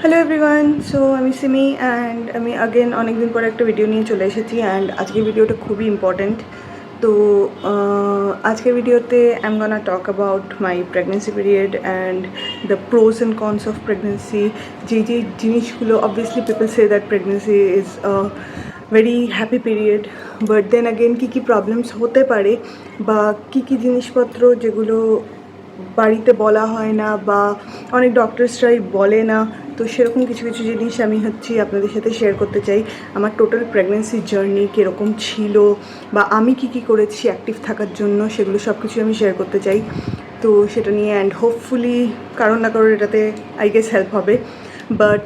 Hello everyone, so আমি Simi and আমি again অনেক দিন পরে একটা ভিডিও নিয়ে চলে এসেছি অ্যান্ড আজকের ভিডিওটা খুবই ইম্পর্ট্যান্ট। তো আজকের ভিডিওতে I am gonna talk about my pregnancy period and the pros and cons of pregnancy. যে জিনিসগুলো, obviously people say that pregnancy is very happy period, but then again কী কী প্রবলেমস হতে পারে বা কী কী জিনিসপত্র যেগুলো বাড়িতে বলা হয় না বা অনেক ডক্টরসরাই বলে না, তো সেরকম কিছু কিছু জিনিস আমি আপনাদের সাথে শেয়ার করতে চাই। আমার টোটাল প্রেগনেন্সি জার্নি কীরকম ছিল বা আমি কি কি করেছি অ্যাক্টিভ থাকার জন্য, সেগুলো সব কিছু আমি শেয়ার করতে চাই। তো সেটা নিয়ে অ্যান্ড হোপফুলি কারোর না কারোর এটাতে আই গেস হেল্প হবে। বাট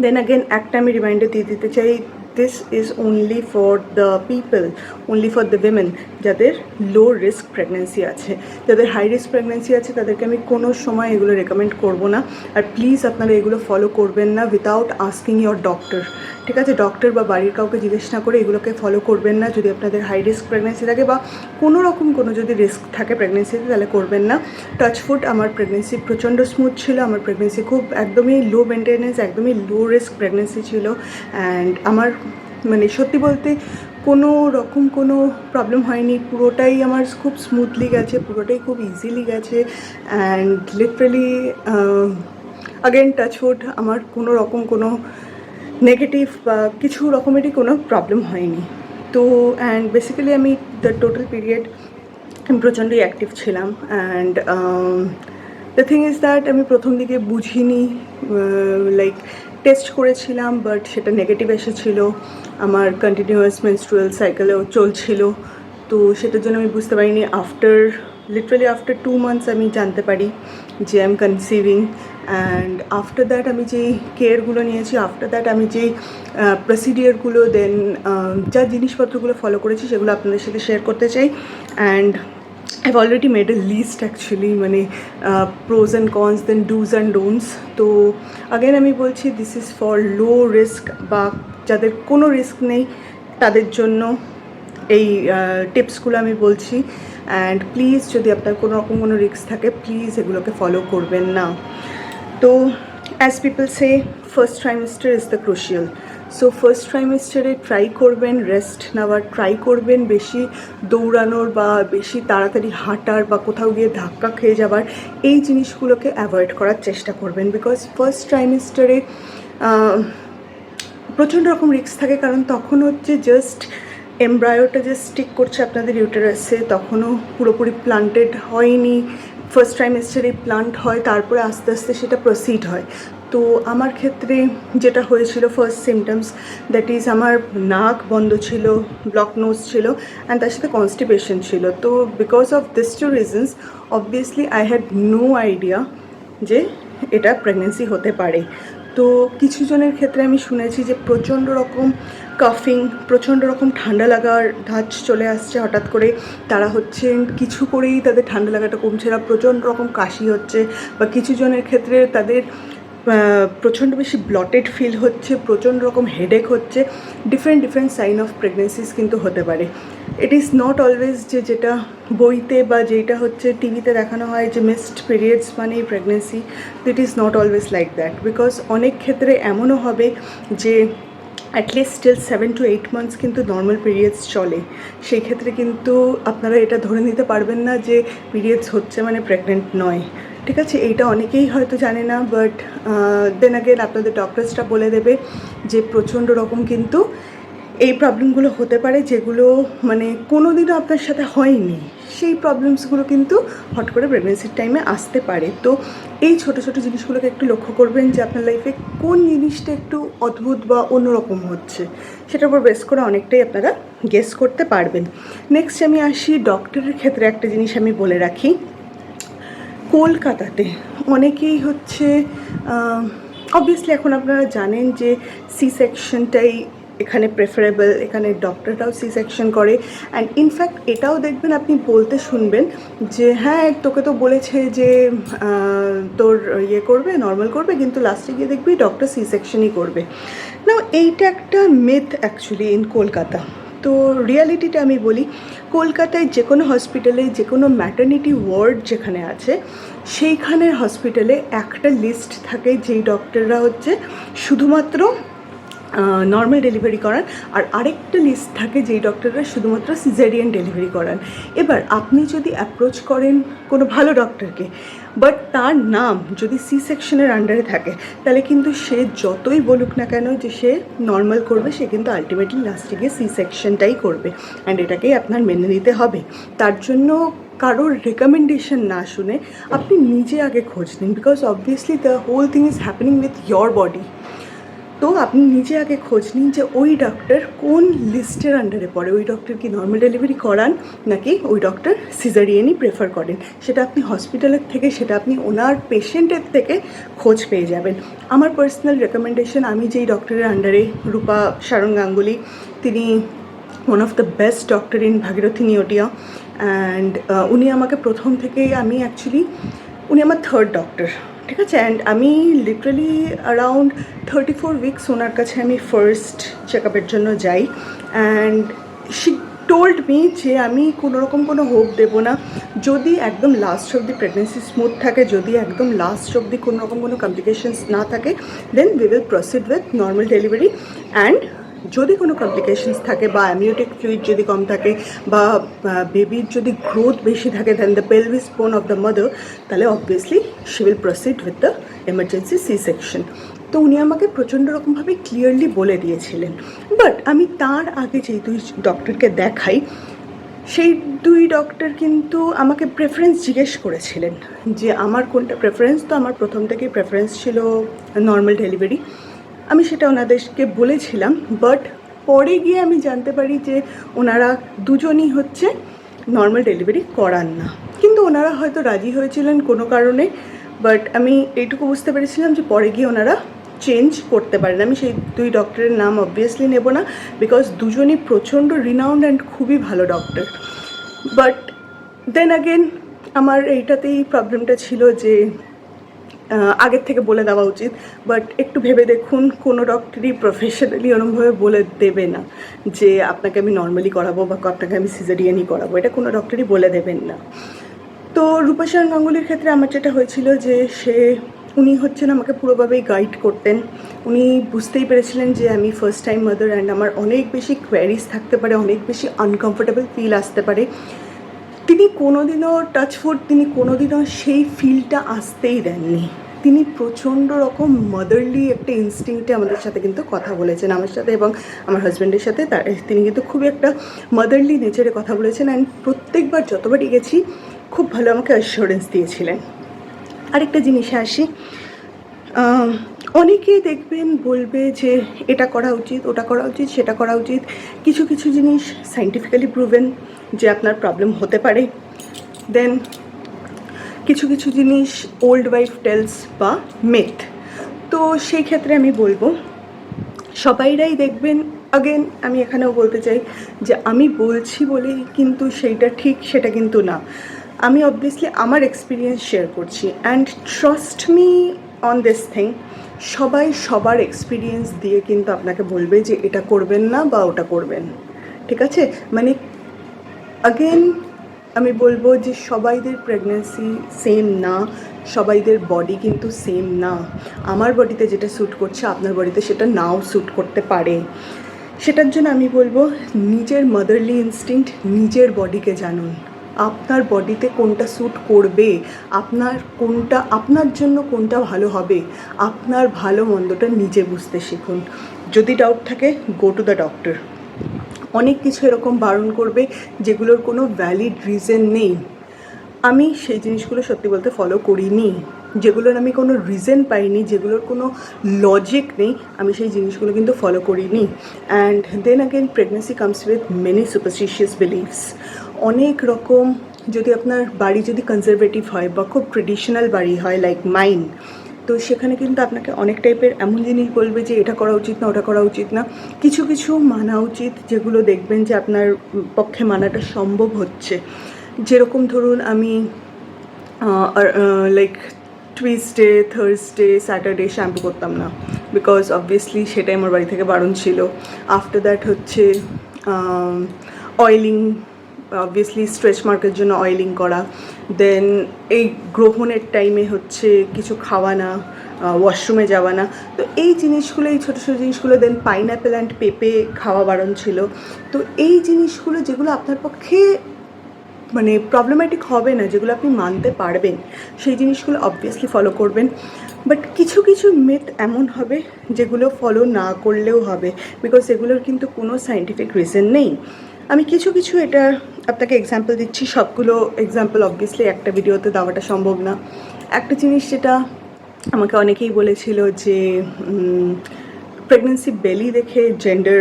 দেন অ্যাগেন একটা আমি রিমাইন্ডার দিয়ে দিতে চাই, this is only for the people, only for the women যাদের লো রিস্ক প্রেগনেন্সি আছে। যাদের হাই রিস্ক প্রেগনেন্সি আছে তাদেরকে আমি কোনো সময় এগুলো রেকমেন্ড করব না। আর প্লিজ আপনারা এগুলো ফলো করবেন না উইথাউট আস্কিং ইয়োর ডক্টর, ঠিক আছে? ডক্টর বা বাড়ির কাউকে জিজ্ঞেস না করে এগুলোকে ফলো করবেন না যদি আপনাদের হাই রিস্ক প্রেগনেন্সি থাকে বা কোনো রকম কোনো যদি রিস্ক থাকে প্রেগনেন্সিতে, তাহলে করবেন না। টাচফুড, আমার প্রেগনেন্সি প্রচণ্ড স্মুথ ছিল। আমার প্রেগনেন্সি খুব একদমই লো মেনটেনেন্স, একদমই লো রিস্ক প্রেগনেন্সি ছিল। অ্যান্ড আমার মানে সত্যি বলতে কোনো রকম কোনো প্রবলেম হয়নি, পুরোটাই আমার খুব স্মুথলি গেছে, পুরোটাই খুব ইজিলি গেছে। অ্যান্ড লিটারালি আগেন টাচউড আমার কোনো রকম কোনো নেগেটিভ বা কিছু রকমেরই কোনো প্রবলেম হয়নি। তো অ্যান্ড বেসিক্যালি আমি দ্য টোটাল পিরিয়ড আমি প্রচণ্ডই অ্যাক্টিভ ছিলাম। And the thing is that আমি প্রথম দিকে বুঝিনি, লাইক টেস্ট করেছিলাম বাট সেটা নেগেটিভ এসেছিলো। আমার কন্টিনিউয়াস মেনস্ট্রুয়াল সাইকেলেও চলছিল, তো সেটার জন্য আমি বুঝতে পারিনি। লিটারালি আফটার 2 months আমি জানতে পারি যে I am কনসিভিং। And after that আমি যেই কেয়ারগুলো নিয়েছি, আফটার দ্যাট আমি যেই প্রসিডিওরগুলো দেন যা জিনিসপত্রগুলো ফলো করেছি সেগুলো আপনাদের সাথে শেয়ার করতে চাই। And I've already made a list actually, মানে pros and cons, then do's and don'ts. তো again আমি বলছি, this is for low risk বা যাদের কোনো রিস্ক নেই তাদের জন্য এই টিপসগুলো আমি বলছি। অ্যান্ড প্লিজ যদি আপনার কোনো রকম কোনো রিস্ক থাকে, প্লিজ এগুলোকে ফলো করবেন না। তো as people say, first trimester is the crucial. So first ট্রাইমেস্টারে ট্রাই করবেন রেস্ট নেওয়ার, ট্রাই করবেন বেশি দৌড়ানোর বা বেশি তাড়াতাড়ি হাঁটার বা কোথাও গিয়ে ধাক্কা খেয়ে যাবার, এই জিনিসগুলোকে অ্যাভয়েড করার চেষ্টা করবেন। বিকজ ফার্স্ট ট্রাইমেস্টারে প্রচণ্ড রকম রিস্ক থাকে, কারণ তখন জাস্ট এমব্রায়োটা যে স্টিক করছে আপনাদের ইউটেরাসে, তখনও পুরোপুরি প্লান্টেড হয়নি। ফার্স্ট ট্রাইমেস্টারে প্লান্ট হয়, তারপরে আস্তে আস্তে সেটা প্রসিড হয়। তো আমার ক্ষেত্রে যেটা হয়েছিল, ফার্স্ট সিমটমস দ্যাট ইজ আমার নাক বন্ধ ছিল, ব্লক নোজ ছিল, অ্যান্ড তার সাথে কনস্টিপেশন ছিল। তো because of this two reasons obviously I had no idea যে এটা প্রেগনেন্সি হতে পারে। তো কিছু জনের ক্ষেত্রে আমি শুনেছি যে প্রচণ্ড রকম কাফিং, প্রচণ্ড রকম ঠান্ডা লাগার ধাঁচ চলে আসছে হঠাৎ করে, তারা কিছু করেই তাদের ঠান্ডা লাগাটা কমছে না, প্রচণ্ড রকম কাশি হচ্ছে। বা কিছু জনের ক্ষেত্রে তাদের প্রচণ্ড বেশি ব্লটেড ফিল হচ্ছে, প্রচণ্ড রকম হেডেক হচ্ছে। ডিফারেন্ট সাইন অফ প্রেগনেন্সিস কিন্তু হতে পারে। ইট ইজ নট অলওয়েজ যেটা বইতে বা যেটা টিভিতে দেখানো হয় যে মিসড পিরিয়ডস মানেই pregnancy, it is not always like that. Because অনেক ক্ষেত্রে এমনও হবে যে অ্যাটলিস্ট স্টিল 7 to 8 months কিন্তু নর্মাল পিরিয়ডস চলে। সেই ক্ষেত্রে কিন্তু আপনারা এটা ধরে নিতে পারবেন না যে পিরিয়ডস হচ্ছে মানে প্রেগনেন্ট নয়, ঠিক আছে? এইটা অনেকেই হয়তো জানে না, বাট দেন অ্যাগেন আপনাদের ডক্টরসটা বলে দেবে যে প্রচণ্ড রকম কিন্তু এই প্রবলেমগুলো হতে পারে, যেগুলো মানে কোনো দিনও আপনার সাথে হয়নি, সেই প্রবলেমসগুলো কিন্তু হট করে প্রেগনেন্সির টাইমে আসতে পারে। তো এই ছোটো ছোটো জিনিসগুলোকে একটু লক্ষ্য করবেন যে আপনার লাইফে কোন জিনিসটা একটু অদ্ভুত বা অন্যরকম হচ্ছে, সেটার উপর বেস করে অনেকটাই আপনারা গেস করতে পারবেন। নেক্সট আমি আসি ডক্টরের ক্ষেত্রে। একটা জিনিস আমি বলে রাখি, কলকাতাতে অনেকেই অবভিয়াসলি এখন আপনারা জানেন যে সি সেকশনটাই এখানে প্রেফারেবল, এখানে ডক্টররাও সি সেকশন করে। অ্যান্ড ইনফ্যাক্ট এটাও দেখবেন, আপনি বলতে শুনবেন যে হ্যাঁ তোকে তো বলেছে যে তোর করবে, নর্মাল করবে, কিন্তু লাস্টে গিয়ে দেখবি ডক্টর সি সেকশনই করবে। না, এইটা একটা মিথ অ্যাকচুয়ালি ইন কলকাতা। তো রিয়ালিটিটা আমি বলি, কলকাতায় যে কোনো হসপিটালে যে কোনো ম্যাটারনিটি ওয়ার্ড যেখানে আছে, সেইখানের হসপিটালে একটা লিস্ট থাকে যেই ডক্টররা হচ্ছে শুধুমাত্র নর্মাল ডেলিভারি করান, আর আরেকটা লিস্ট থাকে যেই ডক্টররা শুধুমাত্র সিজারিয়ান ডেলিভারি করান। এবার আপনি যদি অ্যাপ্রোচ করেন কোনো ভালো ডক্টরকে, বাট তার নাম যদি সি সেকশনের আন্ডারে থাকে, তাহলে কিন্তু সে যতই বলুক না কেন যে সে নর্মাল করবে, সে কিন্তু আলটিমেটলি লাস্টে গিয়ে সি সেকশনটাই করবে, অ্যান্ড এটাকেই আপনার মেনে নিতে হবে। তার জন্য কারোর রেকমেন্ডেশন না শুনে আপনি নিজে আগে খোঁজ নিন, because obviously the whole thing is happening with your body. তো আপনি নিজে আগে খোঁজ নিন যে ওই ডক্টর কোন লিস্টের আন্ডারে পড়ে, ওই ডক্টর কি নর্মাল ডেলিভারি করান নাকি ওই ডক্টর সিজারিয়ানই প্রেফার করেন। সেটা আপনি হসপিটালের থেকে, সেটা আপনি ওনার পেশেন্টের থেকে খোঁজ পেয়ে যাবেন। আমার পার্সোনাল রেকমেন্ডেশন, আমি যেই ডক্টরের আন্ডারে, রূপা শারণ গাঙ্গুলি, তিনি one of the best doctor in Bhagirathi Neotia, and উনি আমাকে প্রথম থেকেই, আমি অ্যাকচুয়ালি উনি আমার থার্ড ডক্টর, ঠিক আছে। অ্যান্ড আমি লিটারালি অ্যারাউন্ড 34 উইকস ওনার কাছে আমি ফার্স্ট চেক আপের জন্য যাই, অ্যান্ড শি টোল্ড মি যে আমি কোনোরকম কোনো হোপ দেবো না, যদি একদম লাস্ট অবধি প্রেগনেন্সি স্মুথ থাকে, যদি একদম লাস্ট অবধি কোনোরকম কোনো কমপ্লিকেশনস না থাকে, then we will proceed with normal delivery. And যদি কোনো কমপ্লিকেশনস থাকে বা অ্যামনিওটিক ফ্লুইড যদি কম থাকে বা বেবির যদি গ্রোথ বেশি থাকে then the pelvis bone of the mother, তাহলে obviously she will proceed with the emergency C section. তো উনি আমাকে প্রচণ্ড রকমভাবে ক্লিয়ারলি বলে দিয়েছিলেন। বাট আমি তার আগে যেই দুই ডক্টরকে দেখাই, সেই দুই ডক্টর কিন্তু আমাকে প্রেফারেন্স জিজ্ঞেস করেছিলেন যে আমার কোনটা প্রেফারেন্স। তো আমার প্রথম থেকেই প্রেফারেন্স ছিল নর্মাল ডেলিভারি, আমি সেটা ওনাদেরকে বলেছিলাম। বাট পরে গিয়ে আমি জানতে পারি যে ওনারা দুজনই হচ্ছে নর্মাল ডেলিভারি করান না, কিন্তু ওনারা হয়তো রাজি হয়েছিলেন কোনো কারণে। বাট আমি এইটুকু বুঝতে পেরেছিলাম যে পরে গিয়ে ওনারা চেঞ্জ করতে পারেন। আমি সেই দুই ডক্টরের নাম অবভিয়াসলি নেব না, বিকজ দুজনই প্রচণ্ড রিনাউন্ড অ্যান্ড খুবই ভালো ডক্টর। বাট দেন অ্যাগেন আমার এইটাতেই প্রবলেমটা ছিল যে আগের থেকে বলে দেওয়া উচিত, বাট একটু ভেবে দেখুন, কোনো ডক্টরই প্রফেশনালি ওরমভাবে বলে দেবে না যে আপনাকে আমি নর্মালি করাবো বা আপনাকে আমি সিজারিয়ানই করাবো, এটা কোনো ডক্টরই বলে দেবেন না। তো রূপা শারণ গাঙ্গুলির ক্ষেত্রে আমার যেটা হয়েছিল যে উনি হচ্ছেন আমাকে পুরোভাবেই গাইড করতেন। উনি বুঝতেই পেরেছিলেন যে আমি ফার্স্ট টাইম মাদার অ্যান্ড আমার অনেক বেশি কোয়ারিজ থাকতে পারে, অনেক বেশি আনকমফোর্টেবল ফিল আসতে পারে। তিনি কোনোদিনও টাচফুড, তিনি কোনোদিনও সেই ফিলটা আসতেই দেননি। তিনি প্রচণ্ড রকম মাদারলি একটা ইনস্টিংক্টে আমাদের সাথে কিন্তু কথা বলেছেন, আমার সাথে এবং আমার হাজব্যান্ডের সাথে। তিনি কিন্তু খুবই একটা মাদারলি নেচারে কথা বলেছেন, অ্যান্ড প্রত্যেকবার যতবারই গেছি খুব ভালো আমাকে অ্যাসিওরেন্স দিয়েছিলেন। আরেকটা জিনিসে আসি, অনেকেই দেখবেন বলবে যে এটা করা উচিত, ওটা করা উচিত, সেটা করা উচিত। কিছু কিছু জিনিস সায়েন্টিফিক্যালি প্রুভেন যে আপনার প্রবলেম হতে পারে। দেন কিছু কিছু জিনিস ওল্ড ওয়াইফ টেলস বা মিথ। তো সেই ক্ষেত্রে আমি বলবো সবাইরাই দেখবেন, আগেন আমি এখানেও বলতে চাই যে আমি বলছি বলেই কিন্তু সেইটা ঠিক সেটা কিন্তু না। আমি অবভিয়াসলি আমার এক্সপিরিয়েন্স শেয়ার করছি, and trust me on this thing. সবাই সবার এক্সপিরিয়েন্স দিয়ে কিন্তু আপনাকে বলবে যে এটা করবেন না বা ওটা করবেন, ঠিক আছে। মানে আগেন আমি বলবো যে সবাইদের প্রেগনেন্সি সেম না, সবাইদের বডি কিন্তু সেম না। আমার বডিতে যেটা স্যুট করছে আপনার বডিতে সেটা নাও স্যুট করতে পারে। সেটার জন্য আমি বলবো নিজের মাদারলি ইনস্টিংক্ট, নিজের বডিকে জানুন। আপনার বডিতে কোনটা স্যুট করবে, আপনার জন্য কোনটা ভালো হবে, আপনার ভালো মন্দটা নিজে বুঝতে শিখুন। যদি ডাউট থাকে, গো টু দ্য ডক্টর। অনেক কিছু এরকম বারণ করবে যেগুলোর কোনো ভ্যালিড রিজন নেই। আমি সেই জিনিসগুলো সত্যি বলতে ফলো করিনি, যেগুলোর আমি কোনো রিজন পাইনি, যেগুলোর কোনো লজিক নেই, আমি সেই জিনিসগুলো কিন্তু ফলো করিনি। And then again pregnancy comes with many superstitious believes. অনেক রকম, যদি আপনার বাড়ি যদি কনজারভেটিভ হয় বা খুব ট্রেডিশনাল বাড়ি হয় লাইক মাইন, তো সেখানে কিন্তু আপনাকে অনেক টাইপের এমন জিনিস বলবে যে এটা করা উচিত না, ওটা করা উচিত না। কিছু কিছু মানা উচিত যেগুলো দেখবেন যে আপনার পক্ষে মানাটা সম্ভব হচ্ছে। যেরকম ধরুন আমি like Tuesday, Thursday, Saturday shampoo করতাম না, বিকজ অবভিয়াসলি সেটাই আমার বাড়ি থেকে বারণ ছিল। আফটার দ্যাট হচ্ছে অয়েলিং অবভিয়াসলি স্ট্রেচ মার্কের জন্য অয়েলিং করা, দেন এই গ্রহণের টাইমে হচ্ছে কিছু খাওয়া না, ওয়াশরুমে যাওয়া না। তো এই জিনিসগুলো, এই ছোটো ছোটো জিনিসগুলো, দেন পাইনঅ্যাপেল অ্যান্ড পেঁপে খাওয়া বারণ ছিল। তো এই জিনিসগুলো যেগুলো আপনার পক্ষে মানে প্রবলেম্যাটিক হবে না, যেগুলো আপনি মানতে পারবেন, সেই জিনিসগুলো অবভিয়াসলি ফলো করবেন। বাট কিছু কিছু মিথ এমন হবে যেগুলো ফলো না করলেও হবে, বিকজ এগুলোর কিন্তু কোনো সায়েন্টিফিক রিজন নেই। আমি কিছু কিছু এটা আপনাকে এক্সাম্পল দিচ্ছি, সবগুলো এক্সাম্পল অবভিয়াসলি একটা ভিডিওতে দেওয়াটা সম্ভব না। একটা জিনিস যেটা আমাকে অনেকেই বলেছিল যে প্রেগনেন্সি বেলি দেখে জেন্ডার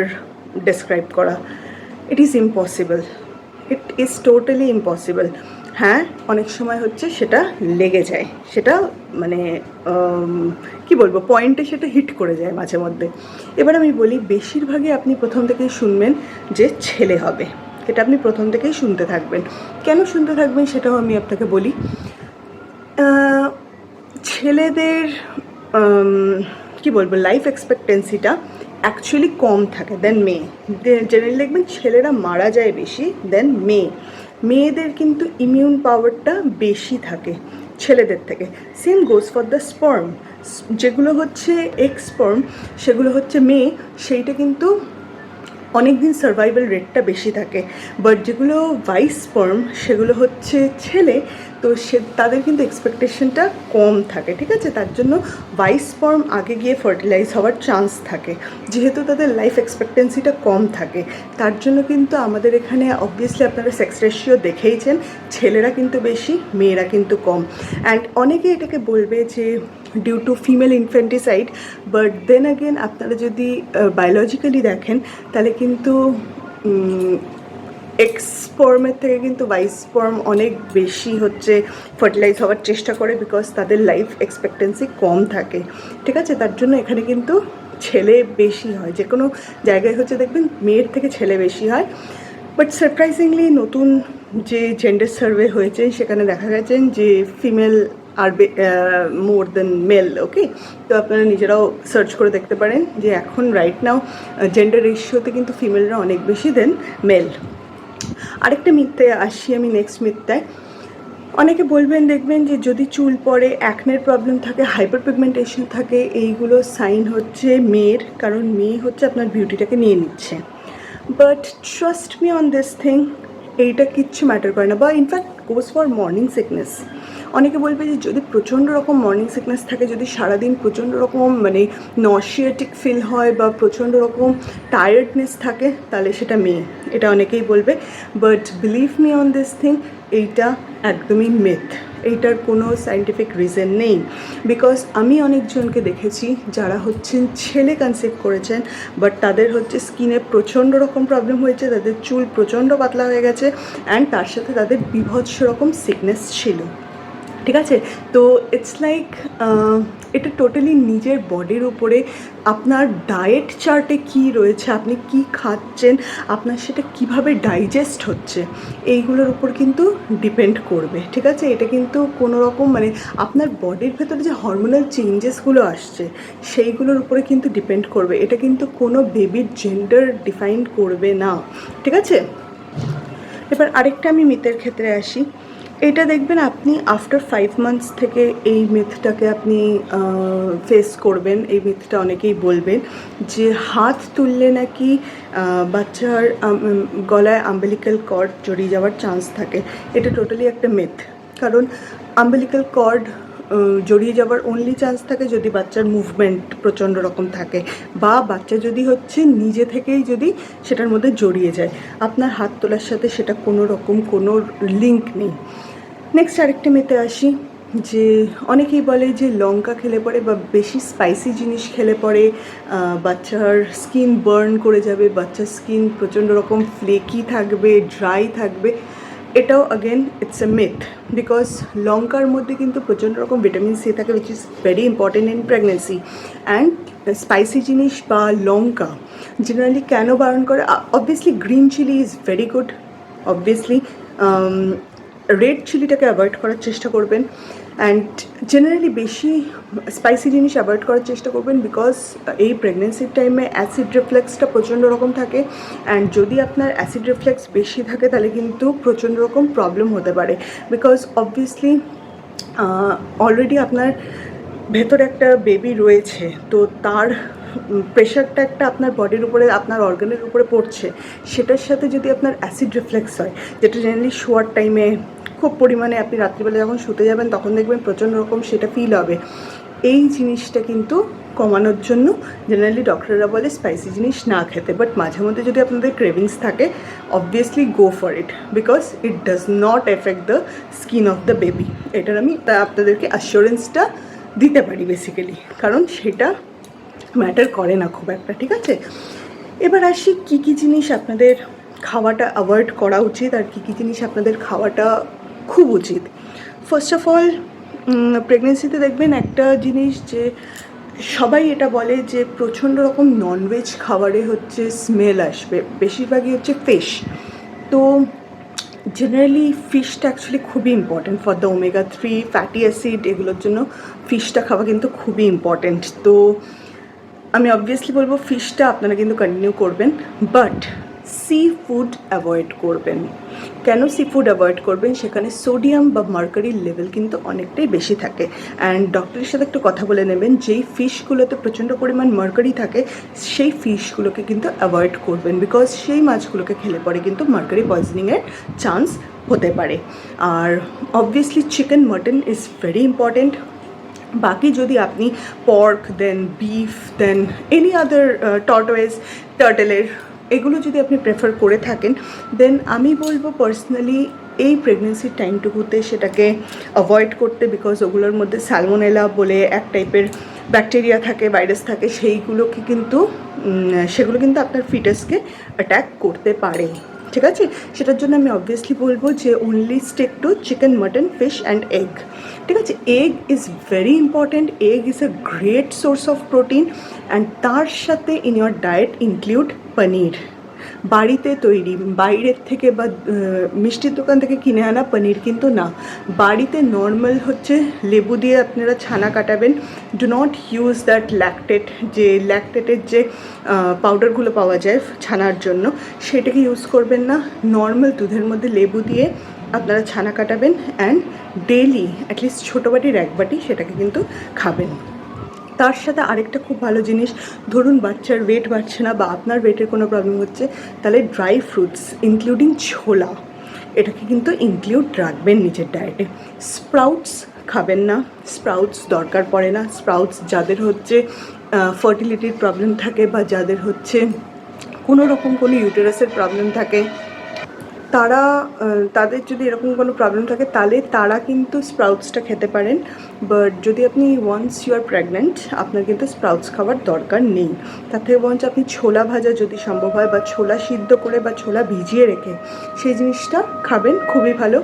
ডেসক্রাইব করা, it is impossible, it is totally impossible. হ্যাঁ, অনেক সময় হচ্ছে সেটা লেগে যায়, সেটা মানে কি বলবো, পয়েন্টে সেটা হিট করে যায় মাঝে মধ্যে। এবার আমি বলি, বেশিরভাগই আপনি প্রথম থেকেই শুনবেন যে ছেলে হবে, এটা আপনি প্রথম থেকেই শুনতে থাকবেন। কেন শুনতে থাকবেন সেটাও আমি আপনাকে বলি। ছেলেদের কি বলবো, লাইফ এক্সপেক্টেন্সিটা অ্যাকচুয়ালি কম থাকে দেন মেয়ে। জেনারেলি দেখবেন ছেলেরা মারা যায় বেশি দেন মেয়েদের কিন্তু ইমিউন পাওয়ারটা বেশি থাকে ছেলেদের থেকে। Same goes for the sperm, যেগুলো হচ্ছে এক্স স্পার্ম, সেগুলো হচ্ছে মেয়ে, সেইটা কিন্তু অনেক দিন সার্ভাইভাল রেটটা বেশি থাকে। বাট যেগুলো ভাইস স্পার্ম, সেগুলো হচ্ছে ছেলে, তো তাদের কিন্তু এক্সপেকটেশনটা কম থাকে, ঠিক আছে? তার জন্য ভাইস স্পার্ম আগে গিয়ে ফার্টিলাইজ হওয়ার চান্স থাকে, যেহেতু তাদের লাইফ এক্সপেক্টেন্সিটা কম থাকে। তার জন্য কিন্তু আমাদের এখানে অবভিয়াসলি আপনারা সেক্স রেশিও দেখেইছেন, ছেলেরা কিন্তু বেশি, মেয়েরা কিন্তু কম। অ্যান্ড অনেকে এটাকে বলবে যে due to female infanticide, but then again আপনারা যদি বায়োলজিক্যালি দেখেন, তাহলে কিন্তু এক্স স্পার্মের থেকে কিন্তু ভাইস স্পার্ম অনেক বেশি হচ্ছে ফার্টিলাইজ হওয়ার চেষ্টা করে, বিকজ তাদের লাইফ এক্সপেক্টেন্সি কম থাকে, ঠিক আছে? তার জন্য এখানে কিন্তু ছেলে বেশি হয়, যে কোনো জায়গায় হচ্ছে দেখবেন মেয়ের থেকে ছেলে বেশি হয়। বাট সারপ্রাইজিংলি নতুন যে জেন্ডার সার্ভে হয়েছে, সেখানে দেখা গেছেন যে ফিমেল আর মোর দেন মেল। ওকে, তো আপনারা নিজেরাও সার্চ করে দেখতে পারেন যে এখন রাইট নাও জেন্ডার রেশিওতে কিন্তু ফিমেলরা অনেক বেশি দেন মেল। আরেকটা মিথ্যে আসি আমি, নেক্সট মিথ্যায়। অনেকে বলবেন, দেখবেন যে যদি চুল পড়ে, অ্যাকনের প্রবলেম থাকে, হাইপার পিগমেন্টেশন থাকে, এইগুলো সাইন হচ্ছে মেয়ের, কারণ মেয়ে হচ্ছে আপনার বিউটিটাকে নিয়ে নিচ্ছে। But trust me on this thing, এইটা কিচ্ছু ম্যাটার করে না। বা in fact goes for morning sickness. অনেকে বলবে যে যদি প্রচণ্ড রকম মর্নিং সিকনেস থাকে, যদি সারাদিন প্রচণ্ড রকম মানে নশিয়েটিক ফিল হয় বা প্রচণ্ড রকম টায়ার্ডনেস থাকে, তাহলে সেটা মেয়ে, এটা অনেকেই বলবে। But believe me on this thing, এইটা একদমই মিথ, এইটার কোনো সায়েন্টিফিক রিজন নেই। বিকজ আমি অনেকজনকে দেখেছি যারা হচ্ছেন ছেলে কনসিভ করেছেন, বাট তাদের হচ্ছে স্কিনে প্রচণ্ড রকম প্রবলেম হয়েছে, তাদের চুল প্রচণ্ড পাতলা হয়ে গেছে, অ্যান্ড তার সাথে তাদের বীভৎস রকম সিকনেস ছিল, ঠিক আছে? তো ইটস লাইক এটা টোটালি নিজের বডির উপরে, আপনার ডায়েট চার্টে কী রয়েছে, আপনি কি খাচ্ছেন, আপনার সেটা কিভাবে ডাইজেস্ট হচ্ছে, এইগুলোর উপর কিন্তু ডিপেন্ড করবে, ঠিক আছে? এটা কিন্তু কোনো রকম মানে আপনার বডির ভেতরে যে হরমোনাল চেঞ্জেসগুলো আসছে, সেইগুলোর উপরে কিন্তু ডিপেন্ড করবে। এটা কিন্তু কোনো বেবির জেন্ডার ডিফাইন করবে না, ঠিক আছে? এবার আরেকটা আমি মিথের ক্ষেত্রে আসি। এটা দেখবেন আপনি আফটার 5 মান্থস থেকে এই মিথটাকে আপনি ফেস করবেন। এই মিথটা অনেকেই বলবেন যে হাত তুললে নাকি বাচ্চার গলায় আম্বিলিক্যাল কর্ড জড়িয়ে যাওয়ার চান্স থাকে। এটা টোটালি একটা মিথ, কারণ আম্বিলিক্যাল কর্ড জড়িয়ে যাওয়ার অনলি চান্স থাকে যদি বাচ্চার মুভমেন্ট প্রচণ্ড রকম থাকে, বা বাচ্চা যদি হচ্ছে নিজে থেকেই যদি সেটার মধ্যে জড়িয়ে যায়। আপনার হাত তোলার সাথে সেটা কোনো রকম কোনো লিঙ্ক নেই। নেক্সট আরেকটা মেতে আসি, যে অনেকেই বলে যে লঙ্কা খেলে পরে বা বেশি স্পাইসি জিনিস খেলে পরে বাচ্চার স্কিন বার্ন করে যাবে, বাচ্চার স্কিন প্রচণ্ড রকম ফ্লেকি থাকবে, ড্রাই থাকবে। এটাও again it's a myth, because লঙ্কার মধ্যে কিন্তু প্রচণ্ড রকম ভিটামিন সি থাকে, which is very important in pregnancy. And spicy জিনিস বা লঙ্কা জেনারেলি কেন বারণ করে? Obviously green chilli is very good, obviously red চিলিটাকে অ্যাভয়েড করার চেষ্টা করবেন। অ্যান্ড জেনারেলি বেশি স্পাইসি জিনিস অ্যাভয়েড করার চেষ্টা করবেন, বিকজ এই প্রেগনেন্সির টাইমে অ্যাসিড রিফ্লেক্সটা প্রচণ্ড রকম থাকে। অ্যান্ড যদি আপনার অ্যাসিড রিফ্লেক্স বেশি থাকে তাহলে কিন্তু প্রচণ্ড রকম প্রবলেম হতে পারে, বিকজ অবভিয়াসলি অলরেডি আপনার ভেতরে একটা বেবি রয়েছে, তো তার প্রেশারটা একটা আপনার বডির উপরে, আপনার অর্গানের উপরে পড়ছে, সেটার সাথে যদি আপনার অ্যাসিড রিফ্লেক্স হয়, যেটা জেনারেলি শোয়ার টাইমে খুব পরিমাণে, আপনি রাত্রিবেলা যখন শুতে যাবেন তখন দেখবেন প্রচণ্ড রকম সেটা ফিল হবে। এই জিনিসটা কিন্তু কমানোর জন্য জেনারেলি ডক্টররা বলে স্পাইসি জিনিস না খেতে, বাট মাঝে মধ্যে যদি আপনাদের ক্রেভিংস থাকে obviously go for it, because it does not effect the skin of the baby. এটার আমি আপনাদেরকে অ্যাসিওরেন্সটা দিতে পারি বেসিক্যালি, কারণ সেটা ম্যাটার করে না খুব একটা, ঠিক আছে? এবার আসি কী কী জিনিস আপনাদের খাওয়াটা অ্যাভয়েড করা উচিত আর কী কী জিনিস আপনাদের খাওয়াটা খুব উচিত। ফার্স্ট অফ অল, প্রেগনেন্সিতে দেখবেন একটা জিনিস যে সবাই এটা বলে যে প্রচণ্ড রকম ননভেজ খাবারে হচ্ছে স্মেল আসবে, বেশিরভাগই হচ্ছে ফিশ। তো জেনারেলি ফিশটা অ্যাকচুয়ালি খুবই important for the omega-3 fatty acid, এগুলোর জন্য ফিশটা খাওয়া কিন্তু খুবই ইম্পর্ট্যান্ট। তো আমি অবভিয়াসলি বলবো ফিশটা আপনারা কিন্তু কন্টিনিউ করবেন, বাট সি ফুড অ্যাভয়েড করবেন। কেন সি ফুড অ্যাভয়েড করবেন? সেখানে সোডিয়াম বা মার্কারির লেভেল কিন্তু অনেকটাই বেশি থাকে। অ্যান্ড ডক্টরের সাথে একটু কথা বলে নেবেন, যেই ফিশগুলোতে প্রচণ্ড পরিমাণ মার্কারি থাকে সেই ফিশগুলোকে কিন্তু অ্যাভয়েড করবেন, বিকজ সেই মাছগুলোকে খেলে পরে কিন্তু মার্কারি পয়জনিংয়ের চান্স হতে পারে। আর obviously chicken, mutton is very important. বাকি যদি আপনি pork, then beef, then any other tortoise, টার্টেলের, এগুলো যদি আপনি প্রেফার করে থাকেন, দেন আমি বলবো পার্সোনালি এই প্রেগনেন্সির টাইমটুকুতে সেটাকে অ্যাভয়েড করতে, বিকজ ওগুলোর মধ্যে স্যালমোনেলা বলে এক টাইপের ব্যাকটেরিয়া থাকে, ভাইরাস থাকে, সেগুলো কিন্তু আপনার ফিটাসকে অ্যাট্যাক করতে পারে, ঠিক আছে? সেটার জন্য আমি অবভিয়াসলি বলবো যে only stick to chicken, mutton, fish and egg, ঠিক আছে? Egg is very important, egg is a great source of protein. And তার সাথে ইন ইয়োর ডায়েট ইনক্লুড পনির, বাড়িতে তৈরি, বাইরের থেকে বা মিষ্টির দোকান থেকে কিনে আনা পনির কিন্তু না, বাড়িতে নর্মাল হচ্ছে লেবু দিয়ে আপনারা ছানা কাটাবেন। ডু নট ইউজ দ্যাট ল্যাকটেটের যে পাউডারগুলো পাওয়া যায় ছানার জন্য, সেটাকে ইউজ করবেন না। নর্মাল দুধের মধ্যে লেবু দিয়ে আপনারা ছানা কাটাবেন, অ্যান্ড ডেইলি অ্যাটলিস্ট ছোটো বাটির এক বাটি সেটাকে কিন্তু খাবেন। তার সাথে আরেকটা খুব ভালো জিনিস, ধরুন বাচ্চার ওয়েট বাড়ছে না বা আপনার ওয়েটের কোনো প্রবলেম হচ্ছে, তাহলে ড্রাই ফ্রুটস ইনক্লুডিং ছোলা, এটাকে কিন্তু ইনক্লুড রাখবেন নিজের ডায়েটে। স্প্রাউটস খাবেন না, স্প্রাউটস দরকার পড়ে না। স্প্রাউটস যাদের হচ্ছে ফার্টিলিটির প্রবলেম থাকে বা যাদের হচ্ছে কোনো রকম কোনো ইউটেরাসের প্রবলেম থাকে, তাদের যদি এরকম কোনো প্রবলেম থাকে তাহলে তারা কিন্তু স্প্রাউটসটা খেতে পারেন। বাট যদি আপনি ওয়ান্স ইউ আর প্রেগনেন্ট, আপনার কিন্তু স্প্রাউটস খাওয়ার দরকার নেই। তার থেকে বরঞ্চ আপনি ছোলা ভাজা যদি সম্ভব হয়, বা ছোলা সিদ্ধ করে বা ছোলা ভিজিয়ে রেখে সেই জিনিসটা খাবেন, খুবই ভালো।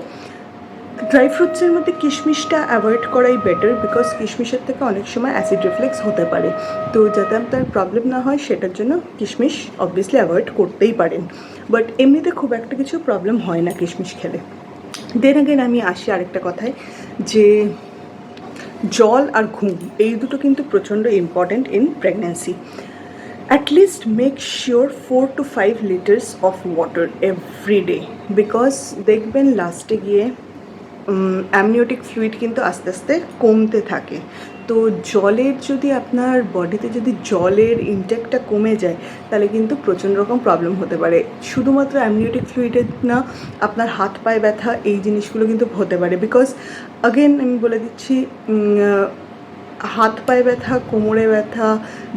ড্রাই ফ্রুটসের মধ্যে কিশমিশটা অ্যাভয়েড করাই বেটার, বিকজ কিশমিশের থেকে অনেক সময় অ্যাসিড রিফ্লেক্স হতে পারে। তো যাতে আপনার প্রবলেম না হয় সেটার জন্য কিশমিশ অবভিয়াসলি অ্যাভয়েড করতেই পারেন, বাট এমনিতে খুব একটা কিছু প্রবলেম হয় না কিশমিশ খেলে। দেন আগেন আমি আসি আরেকটা কথায়, যে জল আর ঘুম এই দুটো কিন্তু প্রচণ্ড important in pregnancy. At least make sure 4 to 5 liters of water every day, because দেখবেন লাস্টে গিয়ে অ্যামনিওটিক ফ্লুইড কিন্তু আস্তে আস্তে কমতে থাকে। তো জলের যদি আপনার বডিতে যদি জলের ইনটেকটা কমে যায় তাহলে কিন্তু প্রচণ্ড রকম প্রবলেম হতে পারে। শুধুমাত্র অ্যামনিওটিক ফ্লুইডের না, আপনার হাত পায়ে ব্যথা এই জিনিসগুলো কিন্তু হতে পারে, বিকজ আগেন আমি বলে দিচ্ছি, হাত পায়ে ব্যথা, কোমরে ব্যথা,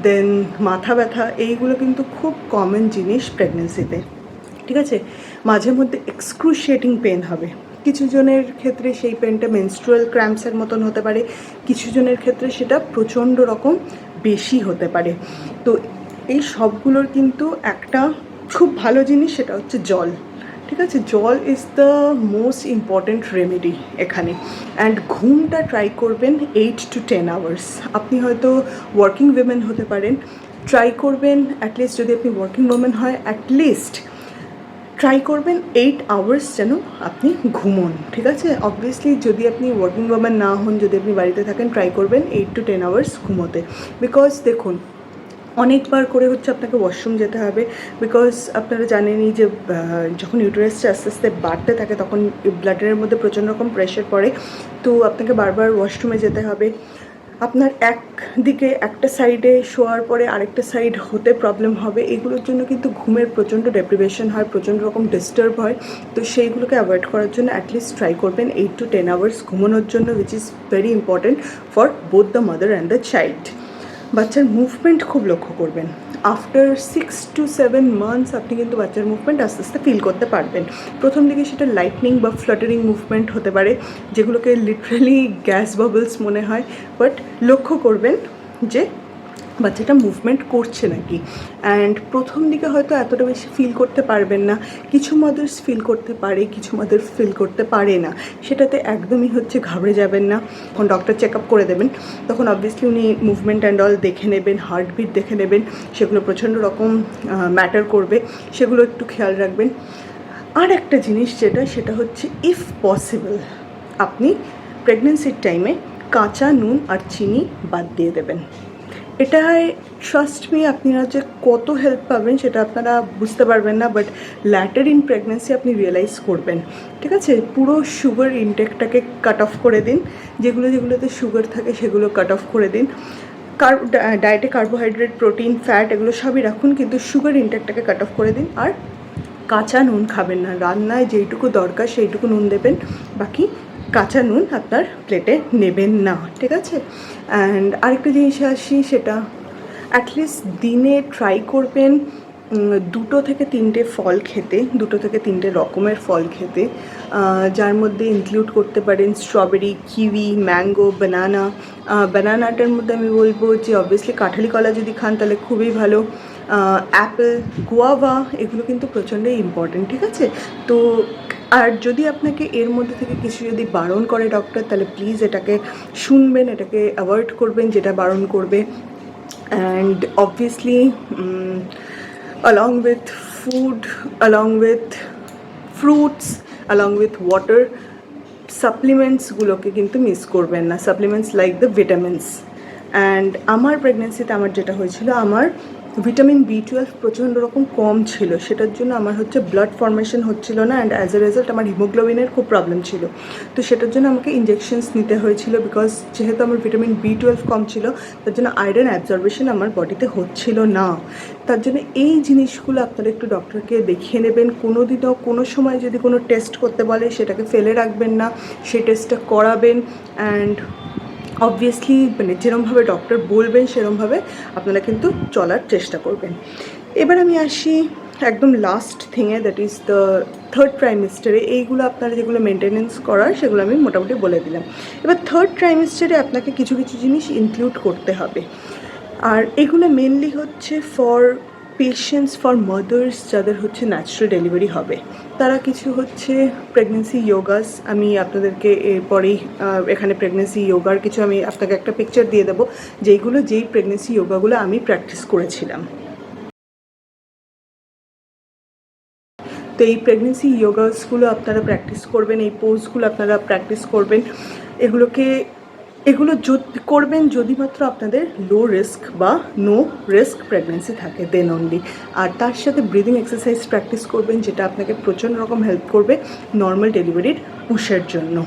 দেন মাথা ব্যথা, এইগুলো কিন্তু খুব কমন জিনিস প্রেগনেন্সিতে, ঠিক আছে? মাঝে মধ্যে এক্সক্রুশিয়েটিং পেন হবে, কিছু জনের ক্ষেত্রে সেই পেনটা মেনস্ট্রুয়াল ক্র্যাম্পসের মতন হতে পারে, কিছু জনের ক্ষেত্রে সেটা প্রচণ্ড রকম বেশি হতে পারে। তো এই সবগুলোর কিন্তু একটা খুব ভালো জিনিস, সেটা হচ্ছে জল, ঠিক আছে? জল is the most important remedy এখানে। অ্যান্ড ঘুমটা ট্রাই করবেন 8 to 10 hours। আপনি হয়তো ওয়ার্কিং উইমেন হতে পারেন, ট্রাই করবেন অ্যাটলিস্ট, যদি আপনি ওয়ার্কিং উইমেন হয় অ্যাটলিস্ট ট্রাই করবেন 8 আওয়ার্স যেন আপনি ঘুমোন, ঠিক আছে? অবভিয়াসলি যদি আপনি ওয়ার্কিং ওম্যান না হন, যদি আপনি বাড়িতে থাকেন, ট্রাই করবেন 8 to 10 আওয়ার্স ঘুমোতে। বিকজ দেখুন, অনেকবার করে হচ্ছে আপনাকে ওয়াশরুম যেতে হবে। বিকজ আপনারা জানেনই যে যখন ইউটেরাসটা আস্তে আস্তে বাড়তে থাকে তখন ব্লাডের মধ্যে প্রচণ্ড রকম প্রেশার পড়ে, তো আপনাকে বারবার ওয়াশরুমে যেতে হবে। আপনার একদিকে একটা সাইডে শোয়ার পরে আরেকটা সাইড হতে প্রবলেম হবে, এগুলোর জন্য কিন্তু ঘুমের প্রচণ্ড ডেপ্রিভেশন হয়, প্রচণ্ড রকম ডিস্টার্ব হয়। তো সেইগুলোকে অ্যাভয়েড করার জন্য অ্যাটলিস্ট ট্রাই করবেন 8 to 10 আওয়ার্স ঘুমানোর জন্য, which is very important for both the mother and the child. বাচ্চার মুভমেন্ট খুব লক্ষ্য করবেন। আফটার 6 to 7 মান্থস আপনি কিন্তু বাচ্চার মুভমেন্ট আস্তে আস্তে ফিল করতে পারবেন। প্রথম দিকে সেটা লাইটনিং বা ফ্লাটারিং মুভমেন্ট হতে পারে, যেগুলোকে লিটারালি গ্যাস বাবলস মনে হয়, বাট লক্ষ্য করবেন যে বাচ্চাটা মুভমেন্ট করছে নাকি। অ্যান্ড প্রথম দিকে হয়তো এতটা বেশি ফিল করতে পারবেন না, কিছু মাদার্স ফিল করতে পারে, কিছু মাদার্স ফিল করতে পারে না, সেটাতে একদমই হচ্ছে ঘাবড়ে যাবেন না। যখন ডক্টর চেক আপ করে দেবেন তখন অবভিয়াসলি উনি মুভমেন্ট অ্যান্ড অল দেখে নেবেন, হার্টবিট দেখে নেবেন, সেগুলো প্রচণ্ড রকম ম্যাটার করবে, সেগুলো একটু খেয়াল রাখবেন। আর একটা জিনিস সেটা হচ্ছে ইফ পসিবল আপনি প্রেগনেন্সির টাইমে কাঁচা নুন আর চিনি বাদ দিয়ে দেবেন। এটায় ট্রাস্ট মি আপনারা যে কত হেল্প পাবেন সেটা আপনারা বুঝতে পারবেন না, বাট ল্যাটার ইন প্রেগনেন্সি আপনি রিয়েলাইজ করবেন, ঠিক আছে? পুরো সুগার ইনটেকটাকে কাট অফ করে দিন, যেগুলোতে সুগার থাকে সেগুলো কাট অফ করে দিন। ডায়েটে কার্বোহাইড্রেট, প্রোটিন, ফ্যাট এগুলো সবই রাখুন, কিন্তু সুগার ইনটেকটাকে কাট অফ করে দিন। আর কাঁচা নুন খাবেন না, রান্নায় যেইটুকু দরকার সেইটুকু নুন দেবেন, বাকি কাঁচা নুন আপনার প্লেটে নেবেন না, ঠিক আছে? অ্যান্ড আরেকটা জিনিসে আসি, সেটা অ্যাটলিস্ট দিনে ট্রাই করবেন 2 থেকে 3টে ফল খেতে, 2 থেকে 3টে রকমের ফল খেতে, যার মধ্যে ইনক্লুড করতে পারেন স্ট্রবেরি, কিউই, ম্যাঙ্গো, বানানা। বানানাটার মধ্যে আমি বলবো যে অবভিয়াসলি কাঁঠালি কলা যদি খান তাহলে খুবই ভালো। অ্যাপেল, গুয়াভা এগুলো কিন্তু প্রচণ্ডই ইম্পর্টেন্ট, ঠিক আছে? তো আর যদি আপনাকে এর মধ্যে থেকে কিছু যদি বারণ করে ডক্টর, তাহলে প্লিজ এটাকে শুনবেন, এটাকে অ্যাভয়েড করবেন যেটা বারণ করবে। And obviously along with food, along with fruits, along with water, সাপ্লিমেন্টসগুলোকে কিন্তু মিস করবেন না, supplements like the vitamins. And আমার প্রেগনেন্সিতে আমার যেটা হয়েছিল, আমার ভিটামিন B12 প্রচণ্ড রকম কম ছিল, সেটার জন্য আমার হচ্ছে ব্লাড ফর্মেশন হচ্ছিল না, অ্যান্ড অ্যাজ এ রেজাল্ট আমার হিমোগ্লোবিনের খুব প্রবলেম ছিল। তো সেটার জন্য আমাকে ইঞ্জেকশনস নিতে হয়েছিল, বিকজ যেহেতু আমার ভিটামিন B12 কম ছিল তার জন্য আয়রন অ্যাবজর্বেশন আমার বডিতে হচ্ছিল না। তার জন্য এই জিনিসগুলো আপনারা একটু ডক্টরকে দেখিয়ে নেবেন। কোনো দিনও কোনো সময় যদি কোনো টেস্ট করতে বলে সেটাকে ফেলে রাখবেন না, সেই টেস্টটা করাবেন। অ্যান্ড অবভিয়াসলি মানে যেরমভাবে ডক্টর বলবেন সেরমভাবে আপনারা কিন্তু চলার চেষ্টা করবেন। এবার আমি আসি একদম লাস্ট থিংয়ে, দ্যাট ইজ দ্য 3rd ট্রাইমেস্টারে। এইগুলো আপনারা যেগুলো মেনটেনেন্স করার সেগুলো আমি মোটামুটি বলে দিলাম। এবার 3rd ট্রাইমেস্টারে আপনাকে কিছু কিছু জিনিস ইনক্লুড করতে হবে, আর এগুলো মেনলি হচ্ছে ফর পেশেন্টস, ফর মাদার্স যাদের হচ্ছে ন্যাচারাল ডেলিভারি হবে, তারা কিছু হচ্ছে প্রেগনেন্সি যোগাস। আমি আপনাদেরকে এরপরেই এখানে প্রেগনেন্সি যোগার কিছু আমি আপনাকে একটা পিকচার দিয়ে দেবো, যেই প্রেগনেন্সি যোগাগুলো আমি প্র্যাকটিস করেছিলাম। তো এই প্রেগনেন্সি যোগাসগুলো আপনারা প্র্যাকটিস করবেন, এই পোজগুলো আপনারা প্র্যাকটিস করবেন। এগুলো করবেন যদি মাত্র আপনাদের লো রিস্ক বা নো রিস্ক প্রেগনেন্সি থাকে, দেন অনলি। আর তার সাথে ব্রিদিং এক্সারসাইজ প্র্যাকটিস করবেন, যেটা আপনাকে প্রচণ্ড রকম হেল্প করবে নর্মাল ডেলিভারির পুশের জন্য।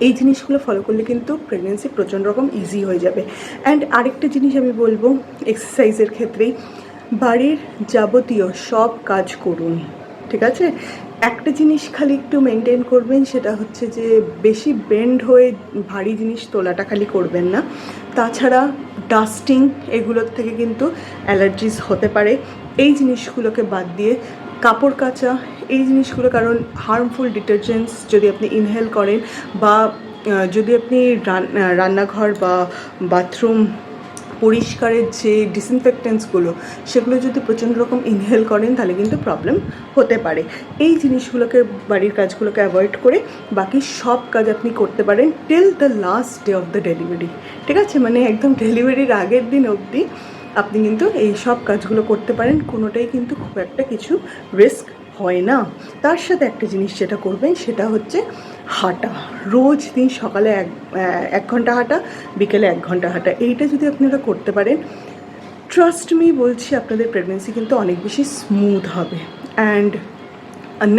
এই জিনিসগুলো ফলো করলে কিন্তু প্রেগনেন্সি প্রচণ্ড রকম ইজি হয়ে যাবে। অ্যান্ড আরেকটা জিনিস আমি বলবো এক্সারসাইজের ক্ষেত্রেই, বাড়ির যাবতীয় সব কাজ করুন, ঠিক আছে? একটা জিনিস খালি একটু মেনটেন করবেন, সেটা হচ্ছে যে বেশি বেন্ড হয়ে ভারী জিনিস তোলাটা খালি করবেন না। তাছাড়া ডাস্টিং এগুলোর থেকে কিন্তু অ্যালার্জিস হতে পারে, এই জিনিসগুলোকে বাদ দিয়ে কাপড় কাচা, এই জিনিসগুলো, কারণ হার্মফুল ডিটারজেন্টস যদি আপনি ইনহেল করেন বা যদি আপনি রান্নাঘর বা বাথরুম পরিষ্কারের যে ডিসইনফেক্টেন্টসগুলো সেগুলো যদি প্রচণ্ড রকম ইনহেল করেন তাহলে কিন্তু প্রবলেম হতে পারে। এই জিনিসগুলোকে, বাড়ির কাজগুলোকে অ্যাভয়েড করে বাকি সব কাজ আপনি করতে পারেন till the last day of the delivery, ঠিক আছে? মানে একদম ডেলিভারির আগের দিন অবধি আপনি কিন্তু এই সব কাজগুলো করতে পারেন, কোনোটাই কিন্তু খুব একটা কিছু রিস্ক হয় না, তার সাথে একটা জিনিস যেটা করবেন সেটা হচ্ছে হাঁটা। রোজ দিন সকালে 1 ঘন্টা হাঁটা, বিকেলে 1 ঘন্টা হাঁটা। এইটা যদি আপনারা করতে পারেন, ট্রাস্ট মি বলছি, আপনাদের প্রেগনেন্সি কিন্তু অনেক বেশি স্মুথ হবে। অ্যান্ড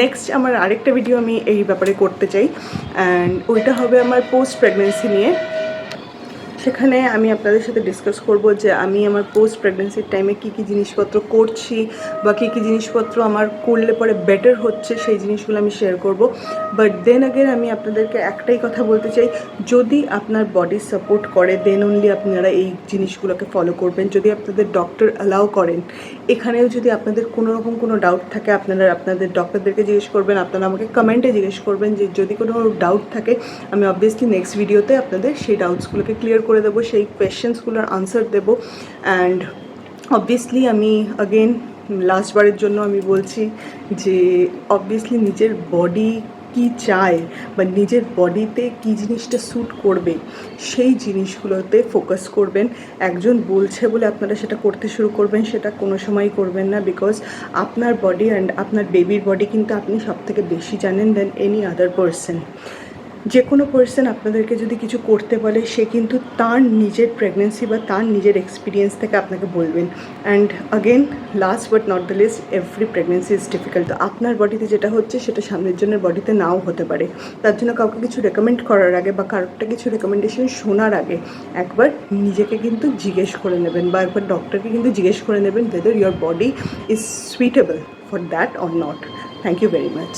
নেক্সট আমার আরেকটা ভিডিও আমি এই ব্যাপারে করতে চাই, অ্যান্ড ওইটা হবে আমার পোস্ট প্রেগনেন্সি নিয়ে। সেখানে আমি আপনাদের সাথে ডিসকাস করব যে আমি আমার পোস্ট প্রেগনেন্সির টাইমে কী কী জিনিসপত্র করছি বা কী কী জিনিসপত্র আমার করলে পরে বেটার হচ্ছে, সেই জিনিসগুলো আমি শেয়ার করব। বাট দেন আগেন আমি আপনাদেরকে একটাই কথা বলতে চাই, যদি আপনার বডি সাপোর্ট করে দেন অনলি আপনারা এই জিনিসগুলোকে ফলো করবেন। যদি আপনাদের ডক্টর অ্যালাউ করেন, এখানেও যদি আপনাদের কোনো রকম কোনো ডাউট থাকে, আপনারা আপনাদের ডক্টরদেরকে জিজ্ঞেস করবেন, আপনারা আমাকে কমেন্টে জিজ্ঞেস করবেন। যে যদি কোনো ডাউট থাকে, আমি অবভিয়াসলি নেক্সট ভিডিওতে আপনাদের সেই ডাউটসগুলোকে ক্লিয়ার করে দেবো, সেই কোয়েশ্চেন্সগুলোর আনসার দেবো। অ্যান্ড অবভিয়াসলি আমি অগেন লাস্টবারের জন্য আমি বলছি যে অবভিয়াসলি নিজের বডি কী চায় বা নিজের বডিতে কী জিনিসটা স্যুট করবে, সেই জিনিসগুলোতে ফোকাস করবেন। একজন বলছে বলে আপনারা সেটা করতে শুরু করবেন, সেটা কোনো সময়ই করবেন না। বিকজ আপনার বডি অ্যান্ড আপনার বেবির বডি কিন্তু আপনি সবথেকে বেশি জানেন দেন এনি আদার পারসন। যে কোনো পার্সন আপনাদেরকে যদি কিছু করতে বলে, সে কিন্তু তার নিজের প্রেগনেন্সি বা তার নিজের এক্সপিরিয়েন্স থেকে আপনাকে বলবেন। And again last but not the least, every pregnancy is difficult. তো আপনার বডিতে যেটা হচ্ছে সেটা সামনের জনের বডিতে নাও হতে পারে। তার জন্য কাউকে কিছু রেকমেন্ড করার আগে বা কারোরটা কিছু রেকমেন্ডেশন শোনার আগে একবার নিজেকে কিন্তু জিজ্ঞেস করে নেবেন, বা একবার ডক্টরকে কিন্তু জিজ্ঞেস করে নেবেন whether your body is suitable for that or not. Thank you very much.